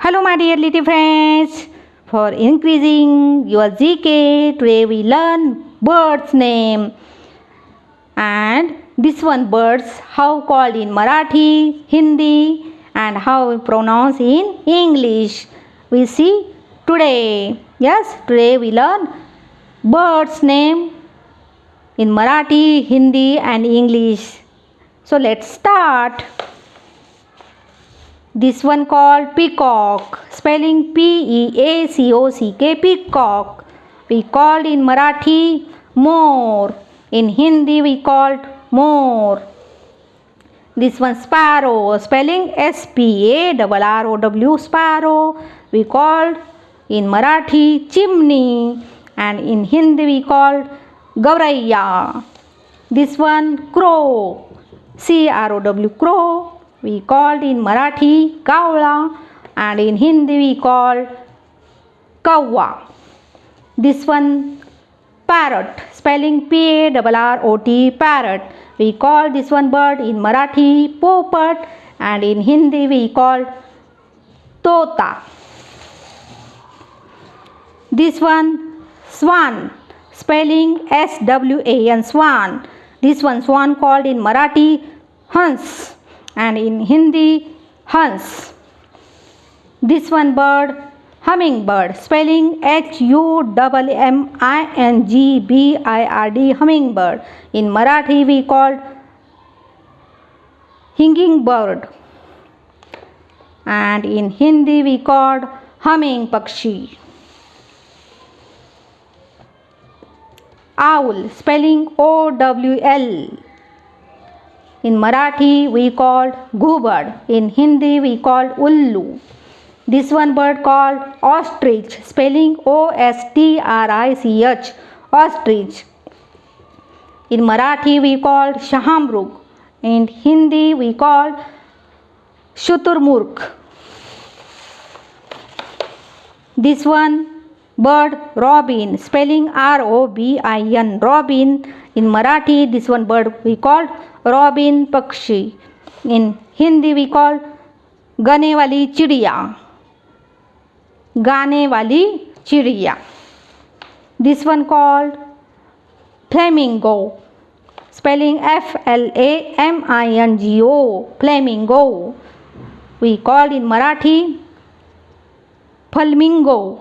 Hello my dear little friends. For increasing your GK, today we learn bird's name. And this one birds how called in Marathi, Hindi and how pronounced in English. We see today. Yes, today we learn bird's name in Marathi, Hindi and English. So let's start. This one called peacock, spelling P-E-A-C-O-C-K, peacock. We called in Marathi more. In Hindi we called more. This one sparrow, spelling S-P-A-R-R-O-W, sparrow. We called in Marathi chimney and in Hindi we called gavraiya. This one crow, C-R-O-W, crow. We called in Marathi kawla and in Hindi we called kawwa. This one parrot, spelling P-A-R-R-O-T, parrot. We call this one bird in Marathi popat and in Hindi we called tota. This one swan, spelling S-W-A-N, swan. This one swan called in Marathi hans and in Hindi hans. This one bird hummingbird, spelling H-U-M-M-I-N-G-B-I-R-D, hummingbird. In Marathi we called hinging bird and in Hindi we called humming pakshi. Owl, spelling O-W-L. In Marathi we called ghubad. In Hindi we called ullu. This one bird called ostrich, spelling O-S-T-R-I-C-H, ostrich. In Marathi we called shahamrug. In Hindi we called shuturmurg. This one bird robin, spelling R-O-B-I-N, robin. In Marathi this one bird we called robin pakshi. In Hindi we call gane wali chidiya, gaane wali chidiya. This one called flamingo, spelling F-L-A-M-I-N-G-O, flamingo. We called in Marathi flamingo.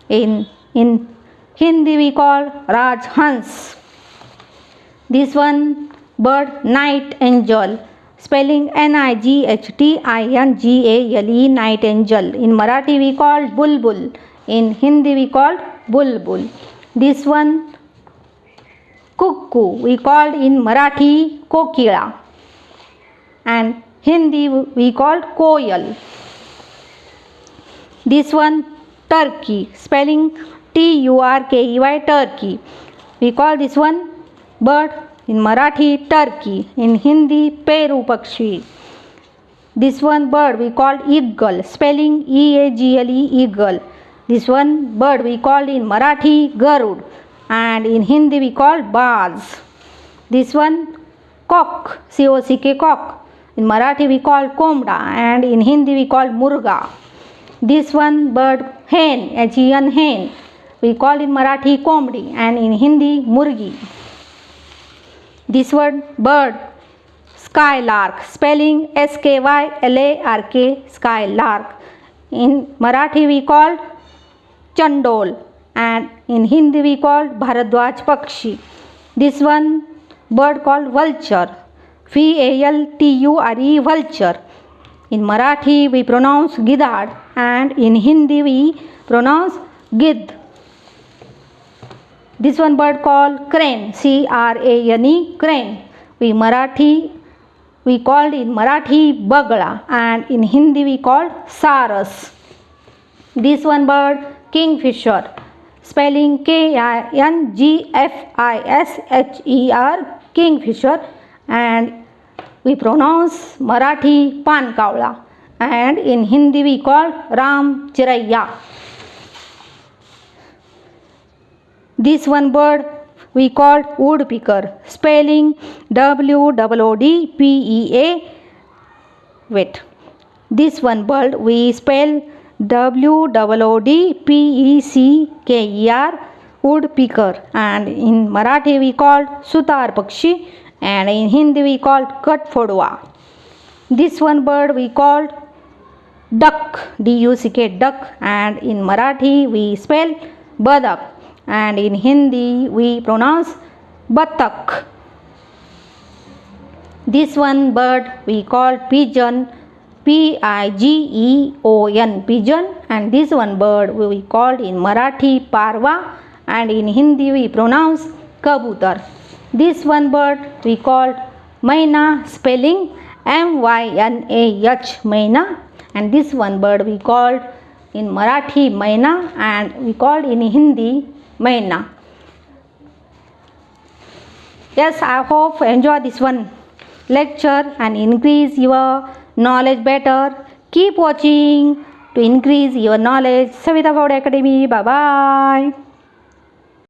In Hindi we call rajhans. This one bird night angel, spelling N-I-G-H-T-I-N-G-A-L-E, night angel. In Marathi we call bulbul. In Hindi we called bulbul. This one cuckoo, we called in Marathi kokila and Hindi we called koyal. This one turkey, spelling T-U-R-K-E-Y, turkey. We call this one bird in Marathi turkey. In Hindi peru pakshi. This one bird we call eagle, spelling E-A-G-L-E, eagle. This one bird we called in Marathi garud and in Hindi we call baz. This one cock, C-O-C-K, cock. In Marathi we call komda and in Hindi we call murga. This one bird hen, H-E-N, hen. We call in Marathi komdi and in Hindi murgi. This one bird skylark, spelling S-K-Y-L-A-R-K, skylark. In Marathi we call chandol and in Hindi we call bharadwaj pakshi. This one bird called vulture, V-A-L-T-U-R-E, vulture. In Marathi we pronounce gidad and in Hindi we pronounce gid. This one bird called crane, C-R-A-N-E, crane. We called in Marathi bagla and in Hindi we called saras. This one bird kingfisher, spelling K-I-N-G-F-I-S-H-E-R, kingfisher, and we pronounce Marathi pan kawla and in Hindi we call ram chiraiya. This one bird we called woodpecker, spelling W-O-O-D-P-E-A, wait. This one bird we spell WOODPECKER, woodpecker. And in Marathi we called sutar pakshi, and in Hindi we called katfodwa. This one bird we called duck, DUCK, duck, and in Marathi we spell badak, and in Hindi we pronounce batak. This one bird we called pigeon, PIGEON, pigeon, and this one bird we called in Marathi parwa, and in Hindi we pronounce kabutar. This one bird we called maina, spelling MYNAH, maina, and this one bird we called in Marathi maina, and we called in Hindi maina. Yes, I hope you enjoy this one lecture and increase your knowledge better. Keep watching to increase your knowledge. Savita PHAWADE Academy. Bye bye.